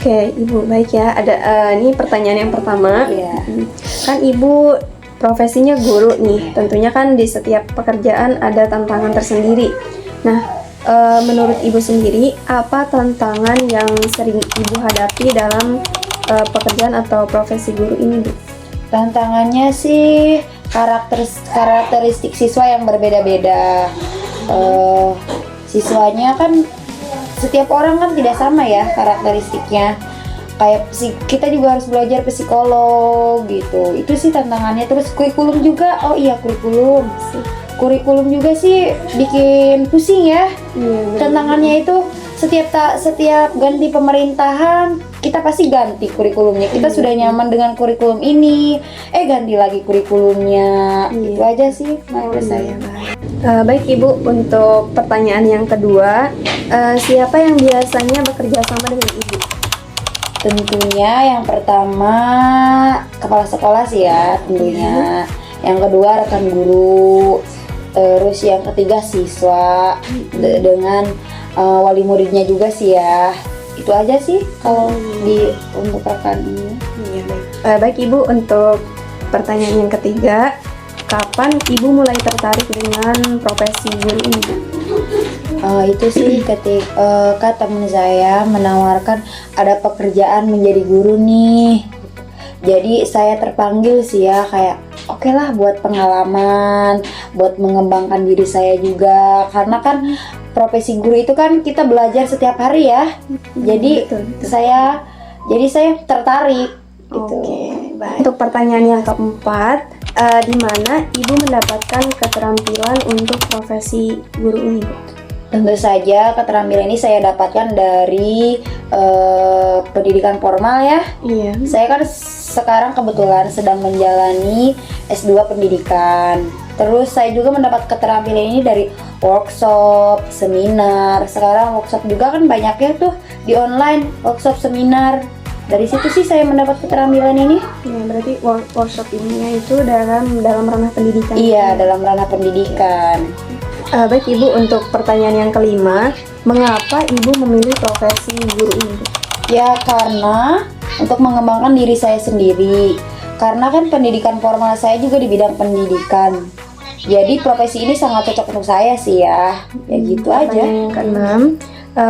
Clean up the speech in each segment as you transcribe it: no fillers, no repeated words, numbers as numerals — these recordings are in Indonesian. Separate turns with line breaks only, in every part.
Oke, Ibu, baik ya. Ada ini pertanyaan yang pertama.
Iya.
Kan Ibu profesinya guru nih. Tentunya kan di setiap pekerjaan ada tantangan tersendiri. Nah, menurut Ibu sendiri, apa tantangan yang sering Ibu hadapi dalam pekerjaan atau profesi guru ini, Bu?
Tantangannya sih karakteristik siswa yang berbeda-beda. Siswanya kan setiap orang kan tidak sama ya karakteristiknya. Kayak kita juga harus belajar psikolog gitu. Itu sih tantangannya. Terus kurikulum juga. Oh iya, kurikulum juga sih bikin pusing ya. Tantangannya itu setiap ganti pemerintahan kita pasti ganti kurikulumnya. Kita sudah nyaman dengan kurikulum ini, ganti lagi kurikulumnya. Itu aja sih menurut saya.
Baik Ibu, untuk pertanyaan yang kedua, siapa yang biasanya bekerja sama dengan Ibu?
Tentunya yang pertama kepala sekolah sih ya tentunya. Yang kedua rekan guru. Terus yang ketiga siswa dengan wali muridnya juga sih ya. Itu aja sih kalau untuk rekan ini.
Baik Ibu, untuk pertanyaan yang ketiga, kapan Ibu mulai tertarik dengan profesi guru ini?
Itu sih ketika teman saya menawarkan ada pekerjaan menjadi guru nih. Jadi saya terpanggil sih ya, kayak oke lah buat pengalaman, buat mengembangkan diri saya juga. Karena kan profesi guru itu kan kita belajar setiap hari ya. Jadi saya tertarik gitu.
Baik. Untuk pertanyaan yang keempat, di mana Ibu mendapatkan keterampilan untuk profesi guru ini, Bu?
Tentu saja keterampilan ini saya dapatkan dari pendidikan formal ya.
Iya.
Saya kan sekarang kebetulan sedang menjalani S2 pendidikan. Terus saya juga mendapat keterampilan ini dari workshop, seminar. Sekarang workshop juga kan banyaknya tuh di online, workshop, seminar. Dari situ sih saya mendapat keterampilan ini.
Ya, berarti workshop ininya itu dalam ranah pendidikan.
Iya, dalam ranah pendidikan.
Baik Ibu, untuk pertanyaan yang kelima, mengapa Ibu memilih profesi guru ini?
Ya karena untuk mengembangkan diri saya sendiri. Karena kan pendidikan formal saya juga di bidang pendidikan. Jadi profesi ini sangat cocok untuk saya sih ya. Ya gitu aja.
Pertanyaan yang keenam,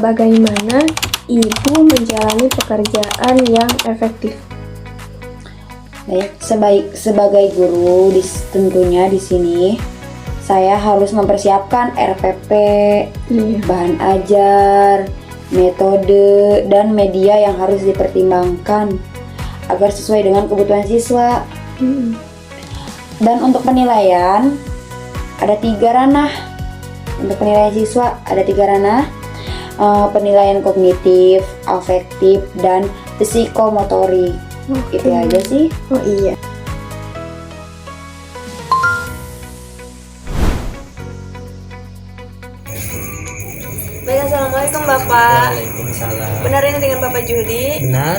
bagaimana Ibu menjalani pekerjaan yang efektif?
Baik, sebagai guru tentunya di sini saya harus mempersiapkan RPP, bahan ajar, metode, dan media yang harus dipertimbangkan agar sesuai dengan kebutuhan siswa. Dan untuk penilaian ada 3 ranah. Untuk penilaian siswa ada 3 ranah. Penilaian kognitif, afektif, dan psikomotorik. Itu aja sih.
Oh iya. Baik, assalamualaikum Bapak.
Waalaikumsalam.
Benar ini dengan Bapak Judi?
Benar,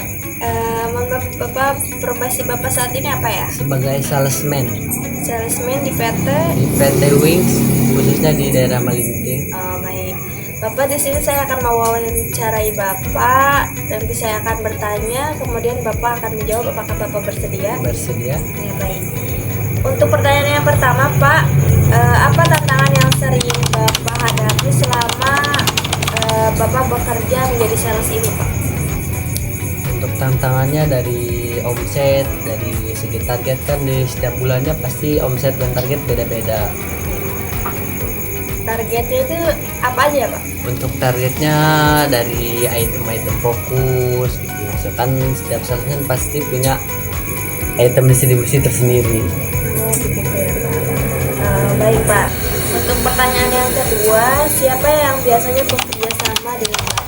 Mohon maaf, Bapak, profesi Bapak saat ini apa ya?
sebagai salesman
Salesman di PT.
di PT Wings, khususnya di daerah Malinding.
Oh, baik. Bapak, di sini saya akan mewawancarai Bapak. Nanti saya akan bertanya, kemudian Bapak akan menjawab apakah Bapak bersedia.
Bersedia?
Ya, baik. Untuk pertanyaan yang pertama, Pak, apa tantangan yang sering Bapak hadapi selama Bapak bekerja menjadi sales ini, Pak?
Untuk tantangannya dari omset, dari segi target kan di setiap bulannya pasti omset dan target beda-beda.
Targetnya itu apa aja, Pak?
Untuk targetnya dari item-item fokus gitu. Misalkan setiap salesman pasti punya item distribusi tersendiri.
Begitu ya, Pak. Baik, Pak. Untuk pertanyaan yang kedua, siapa yang biasanya bekerja sama dengan Bapak?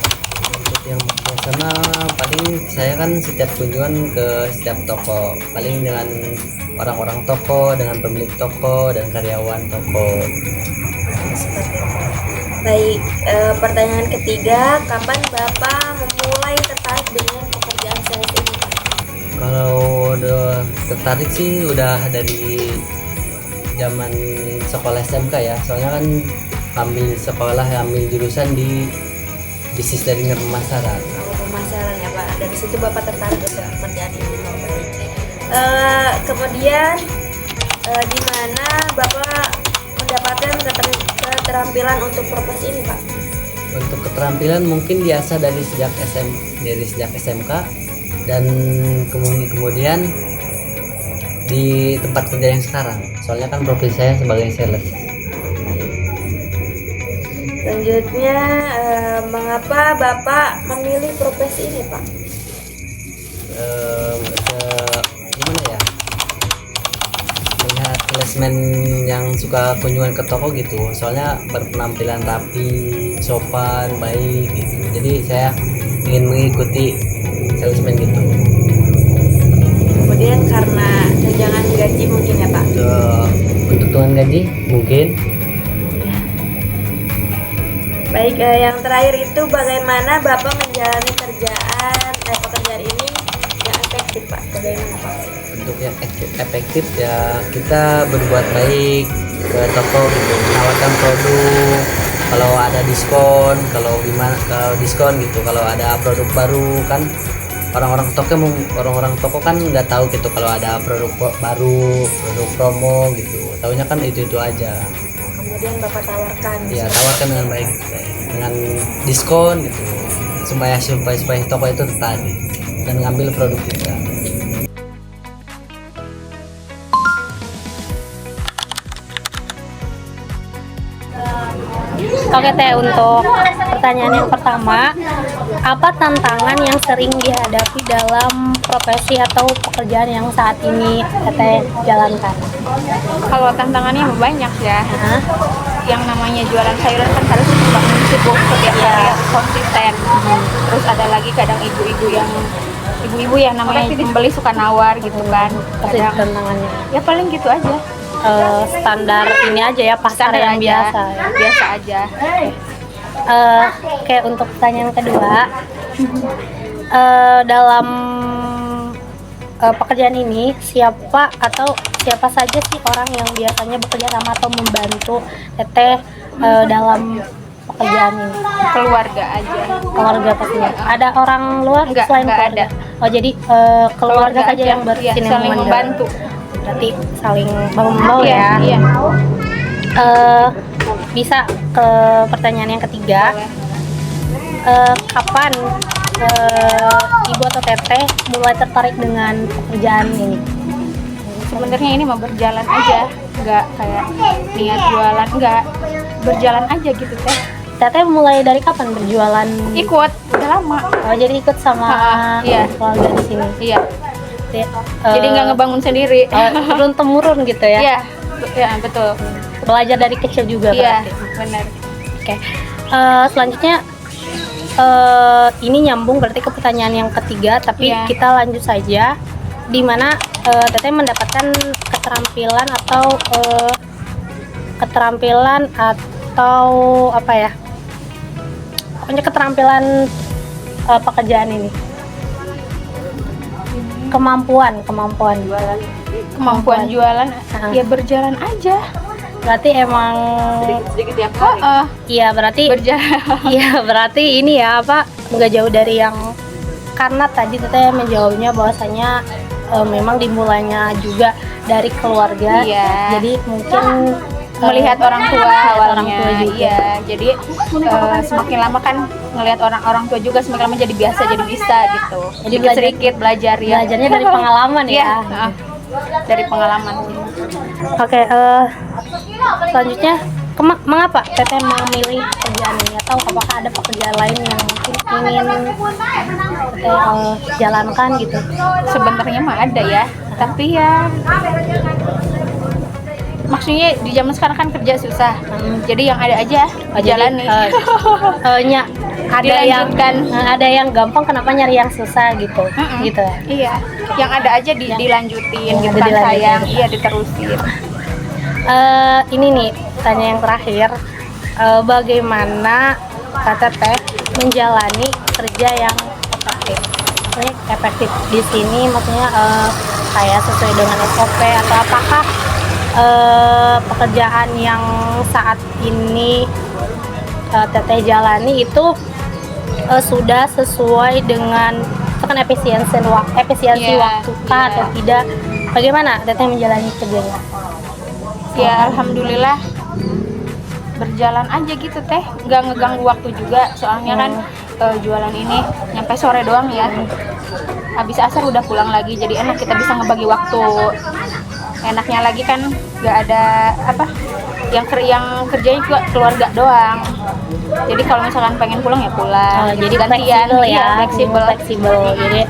Untuk yang bersama paling saya kan setiap kunjungan ke setiap toko, paling dengan orang-orang toko, dengan pemilik toko dan karyawan toko.
Seperti itu. Baik, pertanyaan ketiga, kapan Bapak memulai tertarik dengan pekerjaan sales ini, Pak?
Kalau udah tertarik sih udah dari zaman sekolah SMK ya, soalnya kan ambil jurusan di bisnis dari pemasaran.
Pemasaran ya, Pak.
dari situ Bapak tertarik untuk pekerjaan ini. Kemudian di mana Bapak mendapatkan keterampilan untuk profesi ini, Pak?
Untuk keterampilan mungkin biasa dari sejak SMK, dan kemudian di tempat kerja yang sekarang. Soalnya kan profesi saya sebagai sales.
Selanjutnya, mengapa Bapak memilih profesi ini, Pak?
Gimana ya, melihat salesman yang suka kunjungan ke toko gitu, soalnya berpenampilan rapi, sopan, baik gitu, jadi saya ingin mengikuti salesman gitu.
Kemudian karena tunjangan gaji mungkin ya, Pak?
Untuk tunjangan gaji mungkin.
Baik, yang terakhir itu bagaimana Bapak menjalani pekerjaan ini yang efektif, Pak? Bagaimana, Pak?
Untuk yang efektif ya, kita berbuat baik ke toko gitu, menawarkan produk, kalau ada diskon, kalau diskon gitu, kalau ada produk baru kan orang-orang toko kan nggak tahu gitu kalau ada produk baru, produk promo gitu, taunya kan itu aja.
Kemudian Bapak tawarkan.
Ya, tawarkan dengan baik, dengan diskon gitu, supaya toko itu tertarik dan ngambil produk kita.
Oke Teh, untuk pertanyaan yang pertama, apa tantangan yang sering dihadapi dalam profesi atau pekerjaan yang saat ini Teteh jalankan?
Kalau tantangannya banyak ya. Yang namanya jualan sayuran kan harus bangun sibuk setiap hari, harus konsisten. Terus ada lagi kadang ibu-ibu yang namanya pembeli suka nawar gitu kan.
Pasti
Kadang
tantangannya.
ya paling gitu aja.
Standar ini aja ya, pasar
Standar
yang
aja,
biasa.
biasa aja.
Kayak untuk pertanyaan kedua, dalam pekerjaan ini siapa saja sih orang yang biasanya bekerja sama atau membantu Teteh dalam pekerjaan ini?
Keluarga aja.
Keluarga pastinya. Ada orang luar
Enggak
keluarga?
ada.
Oh, jadi keluarga saja yang
ya,
bersinergi
saling membantu.
Berarti saling bahu-membahu ya.
Iya.
Bisa ke pertanyaan yang ketiga. Kapan Ibu atau Teteh mulai tertarik dengan pekerjaan ini?
Sebenarnya ini mau berjalan aja, nggak kayak niat jualan, nggak, berjalan aja gitu Teh.
Teteh mulai dari kapan berjualan?
Ikut, udah lama.
Oh, jadi ikut sama
Iya.
keluarga di sini.
Iya. Jadi nggak ngebangun sendiri.
Turun temurun gitu ya?
Iya, ya betul.
Belajar dari kecil juga
Iya,
berarti.
benar.
Oke. Selanjutnya ini nyambung berarti ke pertanyaan yang ketiga, tapi
Iya.
kita lanjut saja. Di mana Teteh mendapatkan keterampilan atau apa ya? Pokoknya keterampilan pekerjaan ini. Kemampuan
Kemampuan jualan, ya berjalan aja.
berarti emang
Sedikit tiap hari.
iya berarti
Berjalan.
iya berarti ini ya apa nggak jauh dari yang, karena tadi Teteh menjawabnya bahwasanya memang dimulainya juga dari keluarga.
Iya.
Jadi mungkin
Melihat orang tua awalnya.
orang tua juga.
Iya, jadi semakin lama kan ngelihat orang tua juga, semakin lama jadi biasa, jadi bisa gitu.
Jadi
Sedikit belajar ya.
belajarnya dari pengalaman
Iya,
ya.
dari pengalaman sih.
Oke, selanjutnya mengapa Teteh memilih pekerjaan ini, atau apakah ada pekerjaan lain yang mungkin ingin Teteh jalankan gitu?
Sebenarnya mah ada ya, tapi ya maksudnya di zaman sekarang kan kerja susah. Jadi yang ada aja jalani.
Ada yang gampang, kenapa nyari yang susah gitu? Gitu ya.
Iya, yang ada aja dilanjutin
Yang
gitu
ada
kan,
dilanjutin.
sayang. Iya, diterusin.
Ini nih tanya yang terakhir, bagaimana Teteh menjalani kerja yang efektif? Maksudnya efektif di sini maksudnya kayak sesuai dengan SOP, atau apakah pekerjaan yang saat ini Teteh jalani itu sudah sesuai dengan menggunakan efisiensi
Iya,
waktu kah atau tidak? Bagaimana Teteh menjalani kerjanya?
Ya alhamdulillah berjalan aja gitu teh, nggak ngeganggu waktu juga. Soalnya kan jualan ini nyampe sore doang ya. Habis asar udah pulang lagi, jadi enak kita bisa ngebagi waktu. Enaknya lagi kan nggak ada apa yang kerjanya juga keluarga doang. Jadi kalau misalkan pengen pulang ya pulang.
Jadi
gantian,
fleksibel
iya,
ya,
fleksibel.
Jadi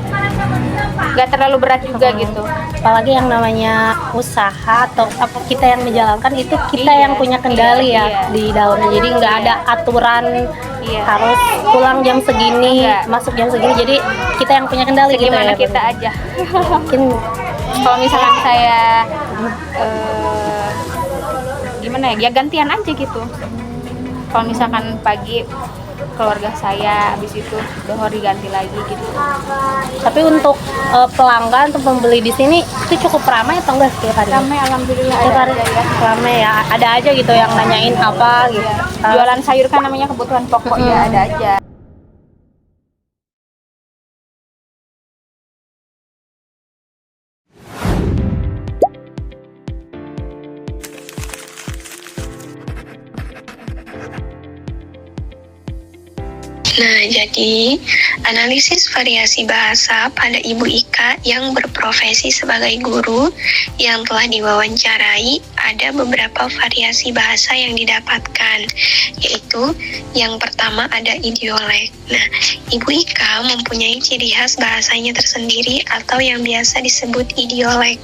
Nggak terlalu berat juga gitu.
apalagi yang namanya usaha atau apa kita yang menjalankan itu kita
Iya,
yang punya kendali
iya,
ya
iya.
di dalamnya. Jadi nggak ada aturan
Iya.
harus pulang jam segini,
Iya.
masuk jam segini. Jadi kita yang punya kendali gitu
Gimana
ya.
kita aja.
Mungkin
Kalau misalkan saya gimana ya gantian aja gitu. Kalau misalkan pagi keluarga saya, habis itu zuhur diganti lagi gitu.
tapi untuk pelanggan atau pembeli di sini itu cukup ramai atau enggak setiap hari?
Ramai alhamdulillah
Setiap
ada
hari
aja ya.
ramai ya. Ada aja gitu yang nanyain apa gitu.
Jualan sayur kan namanya kebutuhan pokok ya, ada aja.
Nah, jadi analisis variasi bahasa pada Ibu Ika yang berprofesi sebagai guru yang telah diwawancarai, ada beberapa variasi bahasa yang didapatkan, yaitu yang pertama ada idiolek. Nah, Ibu Ika mempunyai ciri khas bahasanya tersendiri atau yang biasa disebut idiolek,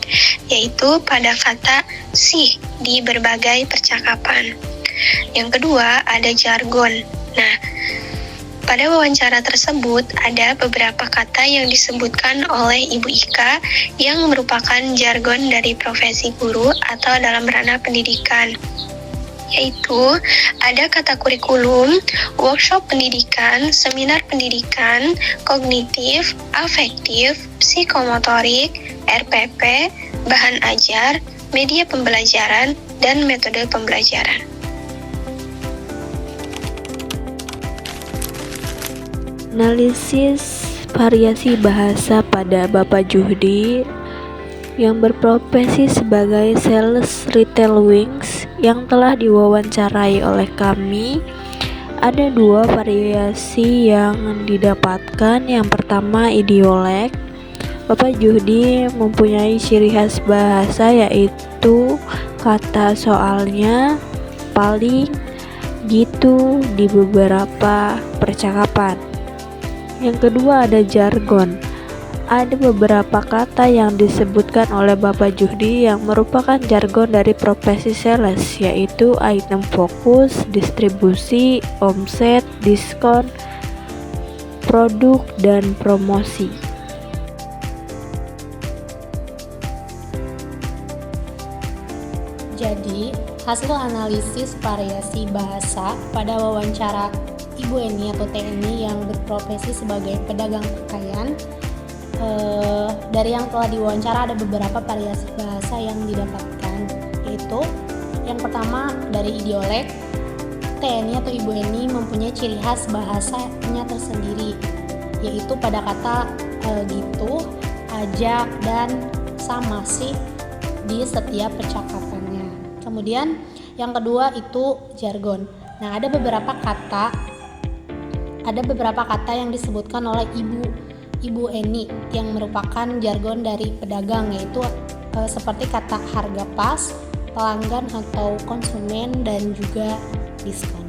yaitu pada kata sih di berbagai percakapan. Yang kedua ada jargon. Nah, pada wawancara tersebut, ada beberapa kata yang disebutkan oleh Ibu Ika yang merupakan jargon dari profesi guru atau dalam ranah pendidikan, yaitu ada kata kurikulum, workshop pendidikan, seminar pendidikan, kognitif, afektif, psikomotorik, RPP, bahan ajar, media pembelajaran, dan metode pembelajaran.
Analisis variasi bahasa pada Bapak Juhdi yang berprofesi sebagai sales retail wings yang telah diwawancarai oleh kami. Ada dua variasi yang didapatkan. Yang pertama idiolek. Bapak Juhdi mempunyai ciri khas bahasa yaitu kata soalnya, paling, gitu di beberapa percakapan. Yang kedua ada jargon. Ada beberapa kata yang disebutkan oleh Bapak Juhdi yang merupakan jargon dari profesi sales, yaitu item fokus, distribusi, omset, diskon, produk, dan promosi.
Jadi, hasil analisis variasi bahasa pada wawancara Ibu Eni atau TNI yang berprofesi sebagai pedagang pakaian, dari yang telah diwawancara ada beberapa variasi bahasa yang didapatkan, yaitu yang pertama dari idiolek. TNI atau Ibu Eni mempunyai ciri khas bahasanya tersendiri, yaitu pada kata gitu, ajak, dan sama sih di setiap percakapannya. Kemudian yang kedua itu jargon. Nah, ada beberapa kata yang disebutkan oleh Ibu Eni yang merupakan jargon dari pedagang, yaitu seperti kata harga pas, pelanggan atau konsumen, dan juga diskon.